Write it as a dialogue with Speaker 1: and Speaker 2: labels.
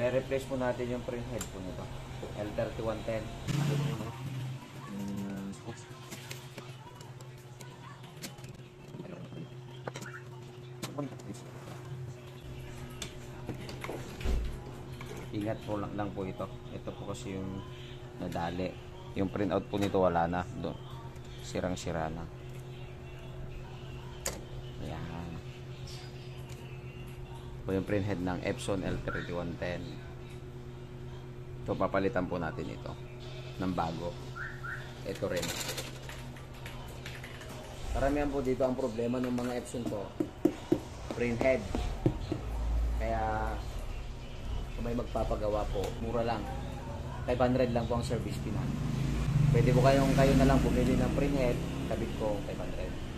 Speaker 1: I-replace po natin yung print head po nito. L3110. Ingat po lang po ito. Ito po kasi yung nadali. Yung printout po nito wala na. Doon. Sirang-sira na. Ayan. Po yung print head ng Epson L3110. Ito papalitan po natin ito ng bago. Ito rin. Karamihan po dito ang problema ng mga Epson po. Print head. Kaya kung may magpapagawa po, mura lang. 500 lang po ang service fee na. Pwede po kayo na lang bumili ng print head, kabit ko 500.